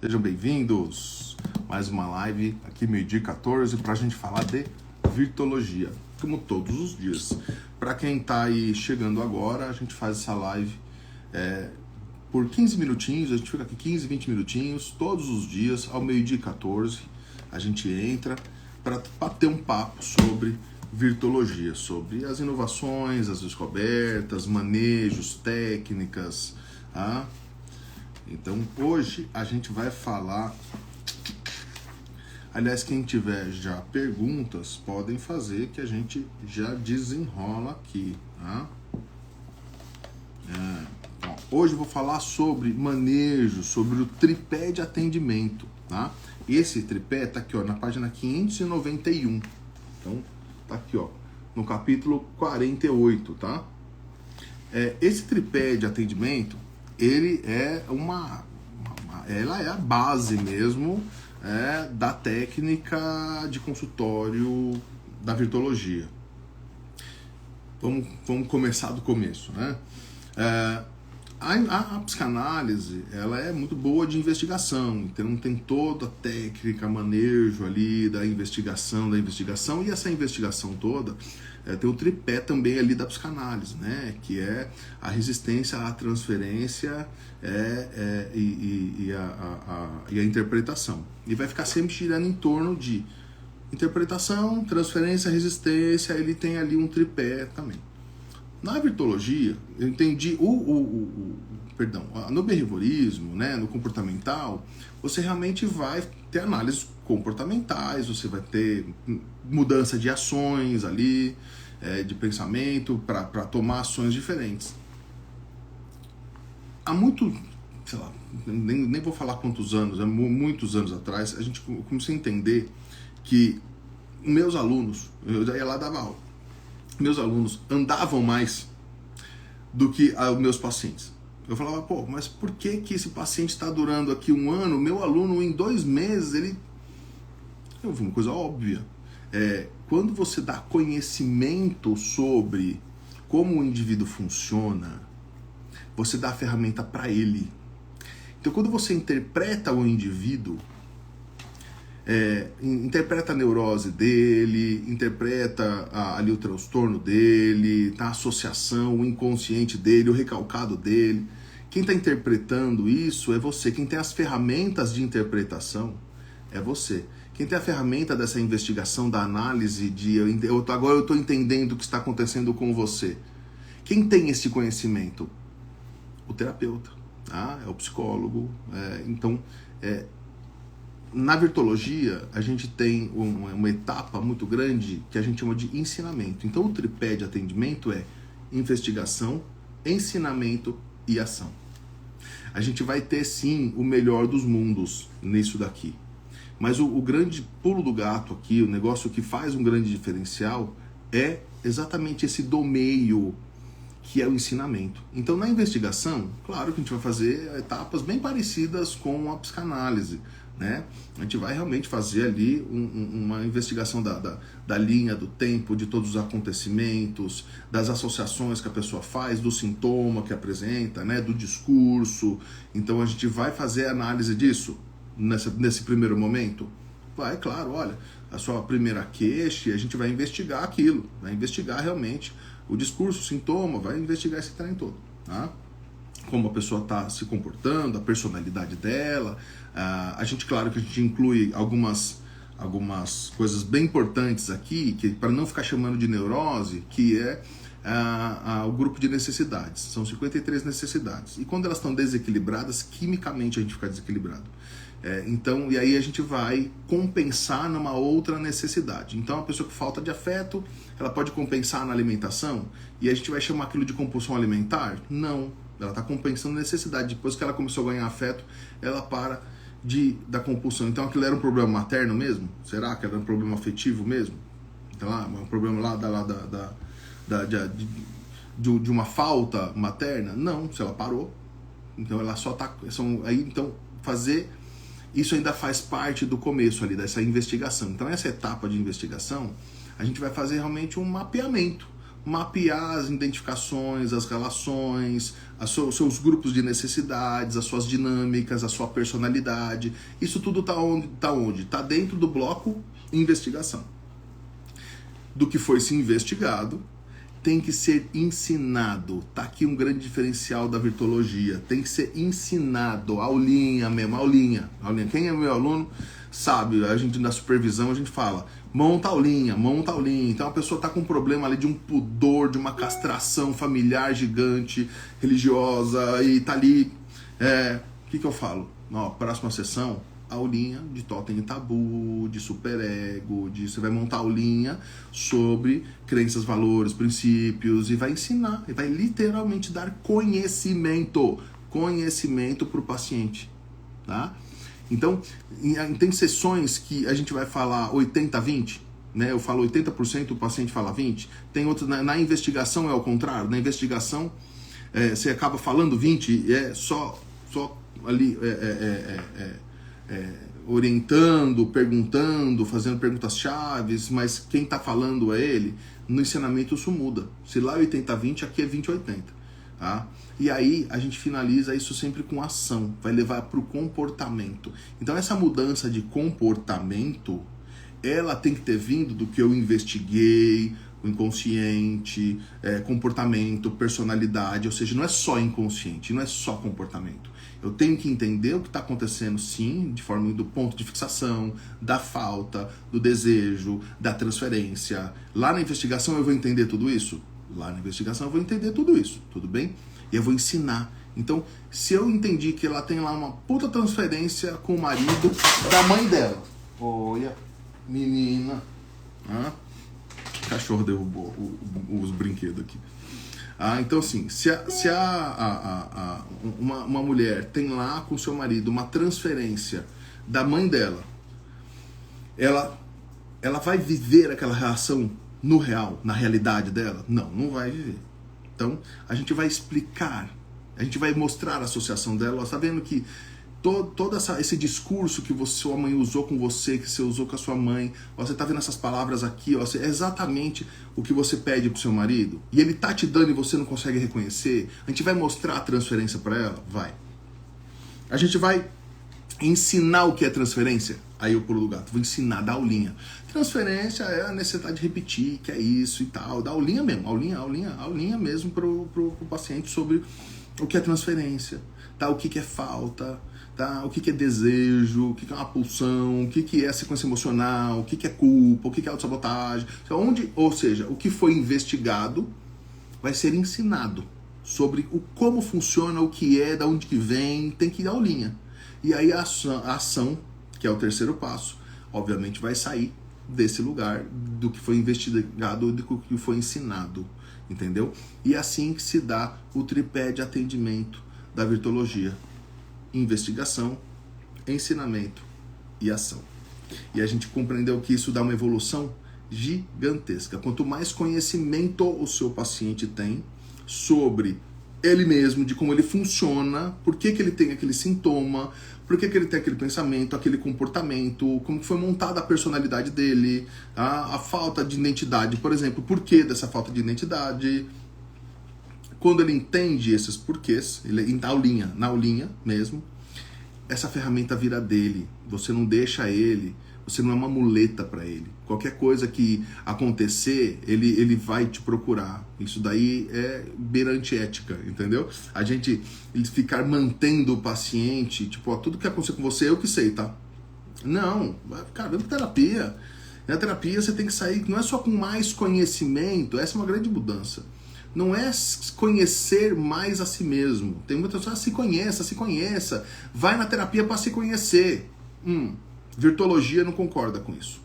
Sejam bem-vindos. Mais uma live aqui, meio-dia 14, para a gente falar de virtologia, como todos os dias. Para quem está aí chegando agora, a gente faz essa live por 15 minutinhos, a gente fica aqui 15, 20 minutinhos, todos os dias, ao meio-dia 14, a gente entra para bater um papo sobre virtologia, sobre as inovações, as descobertas, manejos, técnicas, tá? Então hoje a gente vai falar. Aliás, quem tiver já perguntas podem fazer, que a gente já desenrola aqui, tá? Então, hoje eu vou falar sobre manejo, sobre o tripé de atendimento, tá? Esse tripé tá aqui, ó, na página 591. Então tá aqui, ó, no capítulo 48, tá? Esse tripé de atendimento, ele é ela é a base mesmo da técnica de consultório da virtologia. Vamos começar do começo, né? A psicanálise, ela é muito boa de investigação, então tem toda a técnica, manejo ali da investigação, e essa investigação toda tem o tripé também ali da psicanálise, né? Que é a resistência à transferência e a interpretação. E vai ficar sempre girando em torno de interpretação, transferência, resistência, ele tem ali um tripé também. Na virtologia, eu entendi no behaviorismo, né, no comportamental, você realmente vai ter análises comportamentais, você vai ter mudança de ações ali, de pensamento, para tomar ações diferentes. Há muito, sei lá, nem vou falar quantos anos, muitos anos atrás, a gente começou a entender que meus alunos, eu já ia lá dar aula, meus alunos andavam mais do que os meus pacientes. Eu falava, pô, mas por que esse paciente está durando aqui 1 ano? Meu aluno, em 2 meses, ele... Eu vi uma coisa óbvia. Quando você dá conhecimento sobre como o indivíduo funciona, você dá a ferramenta para ele. Então, quando você interpreta o indivíduo, interpreta a neurose dele, interpreta ali o transtorno dele, a associação, o inconsciente dele, o recalcado dele. Quem está interpretando isso é você. Quem tem as ferramentas de interpretação é você. Quem tem a ferramenta dessa investigação, da análise, agora eu estou entendendo o que está acontecendo com você. Quem tem esse conhecimento? O terapeuta, tá? É o psicólogo. Então, na virtologia, a gente tem uma etapa muito grande que a gente chama de ensinamento. Então, o tripé de atendimento é investigação, ensinamento e ação. A gente vai ter, sim, o melhor dos mundos nisso daqui. Mas o grande pulo do gato aqui, o negócio que faz um grande diferencial, é exatamente esse do meio, que é o ensinamento. Então, na investigação, claro que a gente vai fazer etapas bem parecidas com a psicanálise, né? A gente vai realmente fazer ali uma investigação da linha do tempo, de todos os acontecimentos, das associações que a pessoa faz, do sintoma que apresenta, né? Do discurso. Então a gente vai fazer análise disso nesse primeiro momento? Vai, claro, olha, a sua primeira queixa, a gente vai investigar aquilo, vai investigar realmente o discurso, o sintoma, vai investigar esse trem todo, tá? Como a pessoa está se comportando, a personalidade dela. A gente, claro que a gente inclui algumas coisas bem importantes aqui, que para não ficar chamando de neurose, que é o grupo de necessidades. São 53 necessidades. E quando elas estão desequilibradas, quimicamente a gente fica desequilibrado. Então, e aí a gente vai compensar numa outra necessidade. Então, a pessoa com falta de afeto, ela pode compensar na alimentação, e a gente vai chamar aquilo de compulsão alimentar? Não. Ela está compensando necessidade. Depois que ela começou a ganhar afeto, ela para da compulsão. Então, aquilo era um problema materno mesmo? Será que era um problema afetivo mesmo? Então, um problema lá de uma falta materna? Não, se ela parou. Então, ela só está... Então, fazer... Isso ainda faz parte do começo ali, dessa investigação. Então, essa etapa de investigação, a gente vai fazer realmente um mapeamento mapear as identificações, as relações, os seus grupos de necessidades, as suas dinâmicas, a sua personalidade. Isso tudo está onde? Está dentro do bloco investigação. Do que foi se investigado, tem que ser ensinado. Tá aqui um grande diferencial da virtuologia. Tem que ser ensinado, aulinha mesmo, aulinha. Quem é meu aluno sabe, a gente na supervisão a gente fala, monta aulinha. Então a pessoa tá com um problema ali de um pudor, de uma castração familiar gigante, religiosa, e tá ali, o que eu falo? Ó, próxima sessão, aulinha de totem e tabu, de superego, você vai montar aulinha sobre crenças, valores, princípios, e vai ensinar, e vai literalmente dar conhecimento para o paciente, tá? Então, tem sessões que a gente vai falar 80-20, né? Eu falo 80%, o paciente fala 20%. Tem outras, na investigação é ao contrário. Na investigação, você acaba falando 20%, só ali orientando, perguntando, fazendo perguntas chaves, mas quem está falando é ele. No ensinamento isso muda. Se lá é 80-20, aqui é 20-80. Tá? E aí a gente finaliza isso sempre com ação, vai levar para o comportamento. Então essa mudança de comportamento, ela tem que ter vindo do que eu investiguei, o inconsciente, comportamento, personalidade, ou seja, não é só inconsciente, não é só comportamento. Eu tenho que entender o que está acontecendo, sim, de forma do ponto de fixação, da falta, do desejo, da transferência. Lá na investigação eu vou entender tudo isso? Lá na investigação eu vou entender tudo isso, tudo bem? E eu vou ensinar. Então, se eu entendi que ela tem lá uma puta transferência com o marido da mãe dela. Olha, menina. O cachorro derrubou os brinquedos aqui. Então assim, se uma mulher tem lá com seu marido uma transferência da mãe dela, ela vai viver aquela relação no real, na realidade dela? Não vai viver. Então, a gente vai explicar, a gente vai mostrar a associação dela. Ela está vendo que todo esse discurso que sua mãe usou com você, que você usou com a sua mãe, você está vendo essas palavras aqui, é exatamente o que você pede para o seu marido, e ele tá te dando e você não consegue reconhecer. A gente vai mostrar a transferência para ela? Vai. A gente vai ensinar o que é transferência? Aí eu pulo do gato, vou ensinar, dar aulinha. Transferência é a necessidade de repetir, que é isso e tal, dar aulinha mesmo, aulinha mesmo pro paciente sobre o que é transferência, tá? O que é falta, tá? O que é desejo, o que é uma pulsão, o que é sequência emocional, o que é culpa, o que é autossabotagem. Ou seja, o que foi investigado vai ser ensinado sobre como funciona, o que é, da onde que vem, tem que dar aulinha. E aí a ação, que é o terceiro passo, obviamente vai sair desse lugar, do que foi investigado, do que foi ensinado, entendeu? E é assim que se dá o tripé de atendimento da virtuologia: investigação, ensinamento e ação. E a gente compreendeu que isso dá uma evolução gigantesca. Quanto mais conhecimento o seu paciente tem sobre ele mesmo, de como ele funciona, por que ele tem aquele sintoma, por que ele tem aquele pensamento, aquele comportamento, como foi montada a personalidade dele, a falta de identidade, por exemplo, por que dessa falta de identidade. Quando ele entende esses porquês, ele na aulinha mesmo, essa ferramenta vira dele. Você não deixa ele, você não é uma muleta para ele. Qualquer coisa que acontecer, ele vai te procurar. Isso daí é beira antiética, entendeu? A gente ficar mantendo o paciente, tipo, tudo que acontecer com você, eu que sei, tá? Não, cara, vem pra terapia. Na terapia você tem que sair, não é só com mais conhecimento, essa é uma grande mudança. Não é conhecer mais a si mesmo. Tem muita pessoa, se conheça. Vai na terapia para se conhecer. Virtuologia não concorda com isso.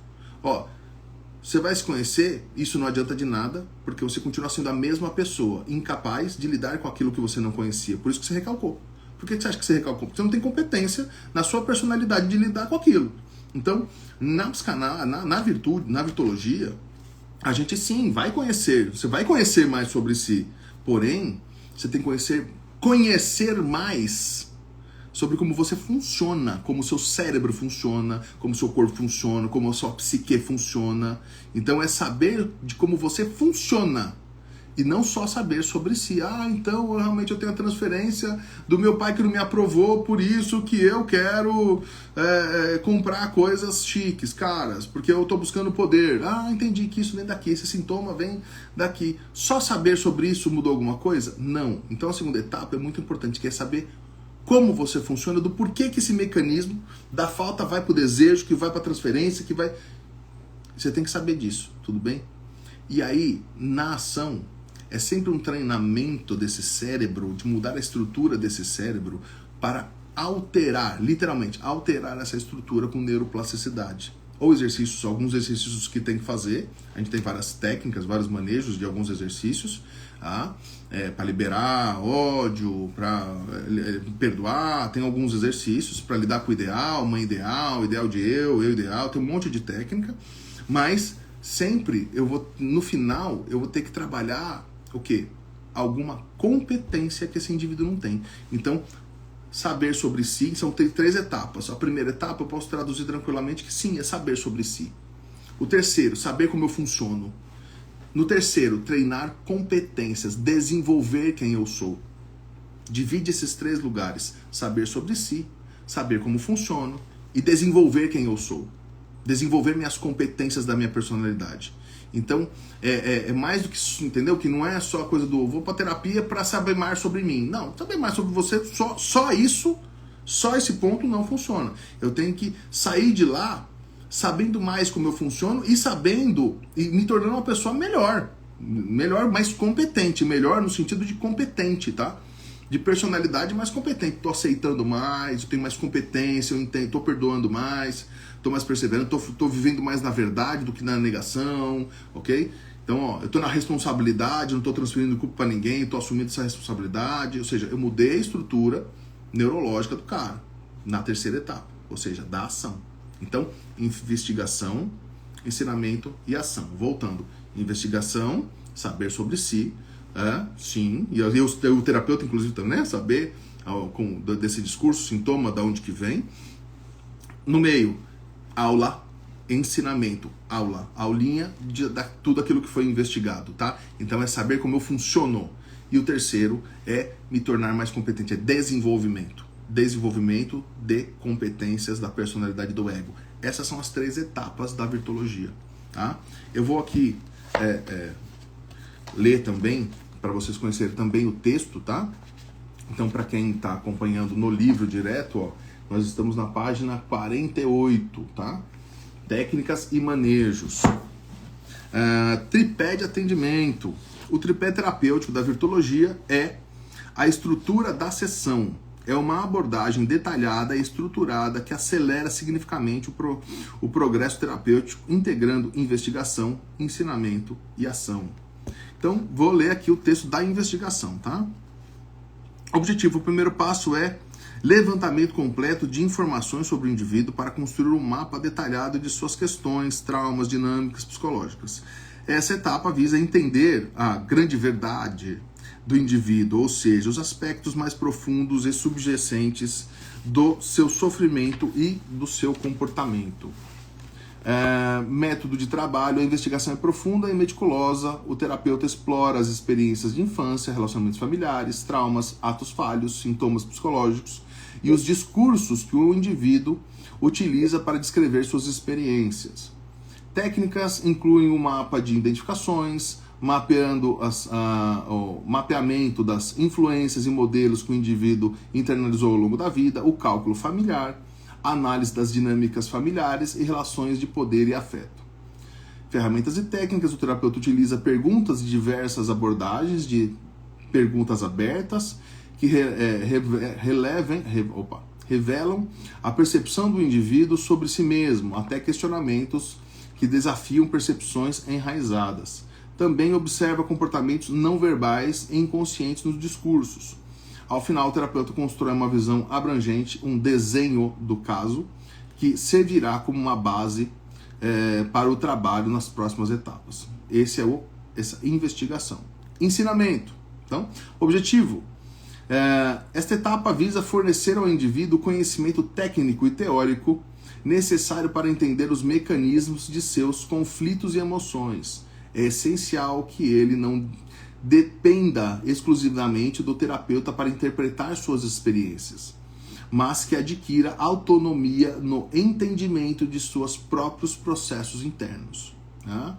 Você vai se conhecer, isso não adianta de nada, porque você continua sendo a mesma pessoa, incapaz de lidar com aquilo que você não conhecia. Por isso que você recalcou. Por que você acha que você recalcou? Porque você não tem competência na sua personalidade de lidar com aquilo. Então, na virtuologia, a gente sim vai conhecer, você vai conhecer mais sobre si, porém, você tem que conhecer mais sobre como você funciona, como o seu cérebro funciona, como o seu corpo funciona, como a sua psique funciona. Então é saber de como você funciona. E não só saber sobre si. Então realmente eu tenho a transferência do meu pai que não me aprovou, por isso que eu quero comprar coisas chiques, caras, porque eu tô buscando poder. Entendi que isso vem daqui, esse sintoma vem daqui. Só saber sobre isso mudou alguma coisa? Não. Então a segunda etapa é muito importante, que é saber como você funciona, do porquê que esse mecanismo da falta vai pro desejo, que vai pra transferência, que vai... Você tem que saber disso, tudo bem? E aí, na ação, é sempre um treinamento desse cérebro, de mudar a estrutura desse cérebro para alterar, literalmente, alterar essa estrutura com neuroplasticidade. Ou exercícios, alguns exercícios que tem que fazer, a gente tem várias técnicas, vários manejos de alguns exercícios, para liberar ódio, para perdoar, tem alguns exercícios para lidar com o ideal, mãe ideal, ideal de eu ideal, tem um monte de técnica, mas sempre no final eu vou ter que trabalhar o quê? Alguma competência que esse indivíduo não tem. Então, saber sobre si, são três etapas. A primeira etapa eu posso traduzir tranquilamente que sim, é saber sobre si. O terceiro, saber como eu funciono. No terceiro, treinar competências, desenvolver quem eu sou. Divide esses três lugares. Saber sobre si, saber como funciono e desenvolver quem eu sou. Desenvolver minhas competências da minha personalidade. Então, é mais do que isso, entendeu? Que não é só a coisa do vou pra terapia para saber mais sobre mim. Não, saber mais sobre você, só isso, só esse ponto não funciona. Eu tenho que sair de lá sabendo mais como eu funciono e sabendo, e me tornando uma pessoa melhor, mais competente, melhor no sentido de competente, tá? De personalidade mais competente. Tô aceitando mais, eu tenho mais competência, eu entendo, tô perdoando mais, tô mais perseverando, tô vivendo mais na verdade do que na negação, ok? Então, eu tô na responsabilidade, não tô transferindo culpa para ninguém, tô assumindo essa responsabilidade, ou seja, eu mudei a estrutura neurológica do cara na terceira etapa, ou seja, da ação. Então, investigação, ensinamento e ação. Voltando, investigação, saber sobre si, sim, e o terapeuta inclusive também, né? Saber desse discurso, sintoma, da onde que vem. No meio, aula, ensinamento, aulinha de tudo aquilo que foi investigado, tá? Então é saber como eu funciono. E o terceiro é me tornar mais competente, é desenvolvimento de competências da personalidade do ego. Essas são as três etapas da virtuologia, tá? Eu vou aqui ler também, para vocês conhecerem também o texto, tá? Então, para quem está acompanhando no livro direto, ó, nós estamos na página 48, tá? Técnicas e manejos. Tripé de atendimento. O tripé terapêutico da virtuologia é a estrutura da sessão. É uma abordagem detalhada e estruturada que acelera significativamente o progresso terapêutico, integrando investigação, ensinamento e ação. Então, vou ler aqui o texto da investigação, tá? Objetivo, o primeiro passo é levantamento completo de informações sobre o indivíduo para construir um mapa detalhado de suas questões, traumas, dinâmicas psicológicas. Essa etapa visa entender a grande verdade do indivíduo, ou seja, os aspectos mais profundos e subjacentes do seu sofrimento e do seu comportamento. Método de trabalho, a investigação é profunda e meticulosa, o terapeuta explora as experiências de infância, relacionamentos familiares, traumas, atos falhos, sintomas psicológicos e os discursos que o indivíduo utiliza para descrever suas experiências. Técnicas incluem o mapa de identificações, o mapeamento das influências e modelos que o indivíduo internalizou ao longo da vida, o cálculo familiar, análise das dinâmicas familiares e relações de poder e afeto. Ferramentas e técnicas, o terapeuta utiliza perguntas de diversas abordagens, de perguntas abertas, que revelam a percepção do indivíduo sobre si mesmo, até questionamentos que desafiam percepções enraizadas. Também observa comportamentos não verbais e inconscientes nos discursos. Ao final, o terapeuta constrói uma visão abrangente, um desenho do caso, que servirá como uma base para o trabalho nas próximas etapas. Essa investigação. Ensinamento. Então, objetivo. Esta etapa visa fornecer ao indivíduo conhecimento técnico e teórico necessário para entender os mecanismos de seus conflitos e emoções. É essencial que ele não dependa exclusivamente do terapeuta para interpretar suas experiências, mas que adquira autonomia no entendimento de seus próprios processos internos. Tá?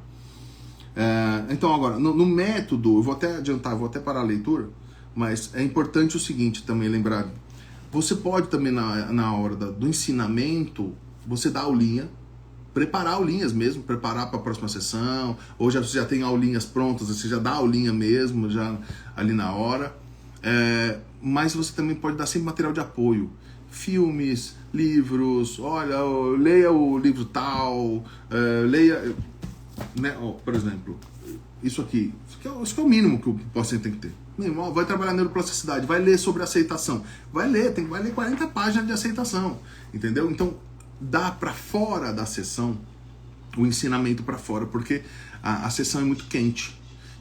Então agora, no método, eu vou até adiantar, vou até parar a leitura, mas é importante o seguinte também lembrar, você pode também na hora do ensinamento, você dá aulinha, preparar aulinhas mesmo, preparar para a próxima sessão, ou você já tem aulinhas prontas, você já dá aulinha mesmo, já ali na hora, mas você também pode dar sempre material de apoio, filmes, livros, olha, leia o livro tal, leia... Né? Por exemplo, isso aqui é o mínimo que o paciente tem que ter. Vai trabalhar neuroplasticidade, vai ler sobre aceitação, vai ler 40 páginas de aceitação, entendeu? Então dá para fora da sessão o ensinamento para fora, porque a sessão é muito quente.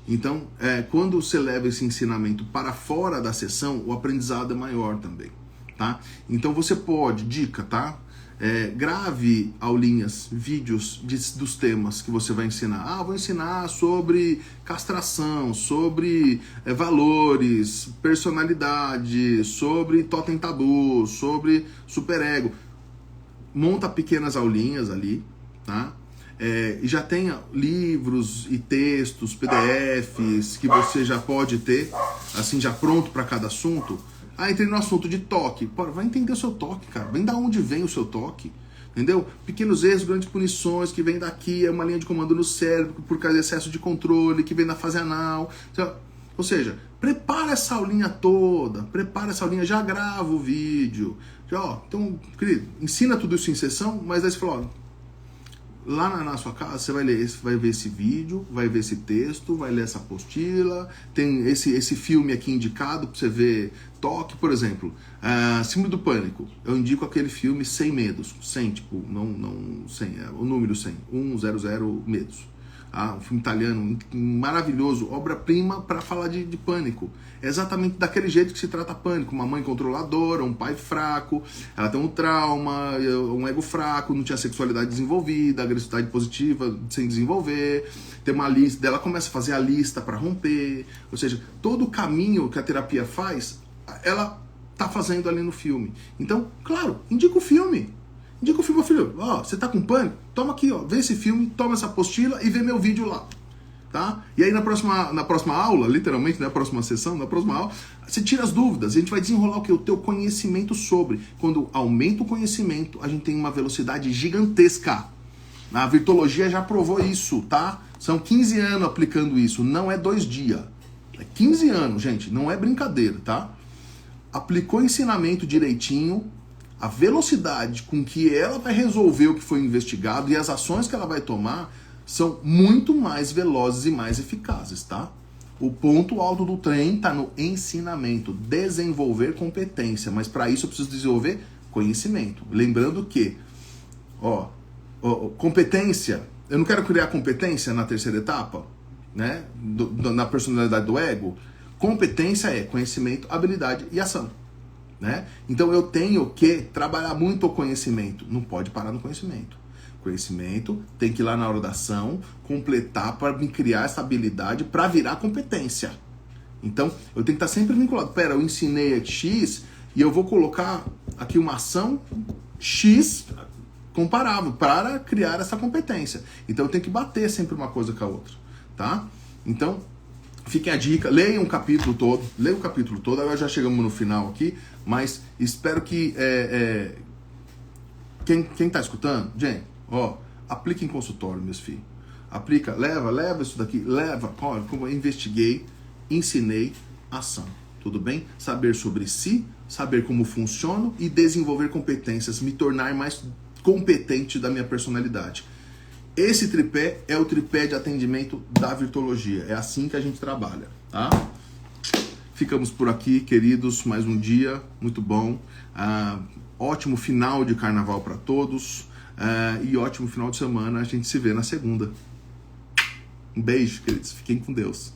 Então quando você leva esse ensinamento para fora da sessão, o aprendizado é maior também, tá? Então você pode, dica, tá? Grave aulinhas, vídeos dos temas que você vai ensinar. Vou ensinar sobre castração, sobre valores, personalidade, sobre totem tabu, sobre superego. Monta pequenas aulinhas ali, tá? E já tenha livros e textos, PDFs que você já pode ter, assim, já pronto para cada assunto. Entrei no assunto de toque. Pô, vai entender o seu toque, cara. Vem da onde vem o seu toque. Entendeu? Pequenos erros, grandes punições, que vem daqui, é uma linha de comando no cérebro por causa de excesso de controle, que vem da fase anal. Ou seja, prepara essa aulinha toda, já grava o vídeo. Então, querido, ensina tudo isso em sessão, mas aí você fala, lá na sua casa você vai ver esse vídeo, vai ver esse texto, vai ler essa apostila, tem esse filme aqui indicado para você ver toque, por exemplo, Síndrome do Pânico, eu indico aquele filme 100 Medos, 100, tipo, não 100, o número 100, 100 Medos. Um filme italiano maravilhoso, obra-prima para falar de pânico. É exatamente daquele jeito que se trata pânico. Uma mãe controladora, um pai fraco, ela tem um trauma, um ego fraco, não tinha sexualidade desenvolvida, agressividade positiva sem desenvolver, tem uma lista, ela começa a fazer a lista para romper. Ou seja, todo o caminho que a terapia faz, ela tá fazendo ali no filme. Então, claro, indica o filme. Indica o filme, filho, você tá com pânico? Toma aqui, vê esse filme, toma essa apostila e vê meu vídeo lá, tá? E aí na próxima aula, literalmente, na próxima sessão, na próxima aula, você tira as dúvidas, a gente vai desenrolar o teu conhecimento sobre. Quando aumenta o conhecimento, a gente tem uma velocidade gigantesca. A virtuologia já provou isso, tá? São 15 anos aplicando isso, não é 2 dias. É 15 anos, gente, não é brincadeira, tá? Aplicou o ensinamento direitinho, a velocidade com que ela vai resolver o que foi investigado e as ações que ela vai tomar são muito mais velozes e mais eficazes, tá? O ponto alto do trem está no ensinamento, desenvolver competência, mas para isso eu preciso desenvolver conhecimento. Lembrando que, competência, eu não quero criar competência na terceira etapa, né? Na personalidade do ego. Competência é conhecimento, habilidade e ação. Né? Então eu tenho que trabalhar muito o conhecimento, não pode parar no conhecimento. Conhecimento tem que ir lá na hora da ação, completar para me criar essa habilidade para virar competência. Então eu tenho que estar sempre vinculado. Eu ensinei aqui X e eu vou colocar aqui uma ação X comparável para criar essa competência. Então eu tenho que bater sempre uma coisa com a outra, tá? Então fiquem a dica, leiam o capítulo todo, agora já chegamos no final aqui, mas espero que quem tá escutando, gente, aplica em consultório, meus filhos. Aplica, leva isso daqui, como eu investiguei, ensinei, ação. Tudo bem? Saber sobre si, saber como funciono e desenvolver competências, me tornar mais competente da minha personalidade. Esse tripé é o tripé de atendimento da virtuologia. É assim que a gente trabalha, tá? Ficamos por aqui, queridos. Mais um dia, muito bom. Ótimo final de carnaval para todos. E ótimo final de semana. A gente se vê na segunda. Um beijo, queridos. Fiquem com Deus.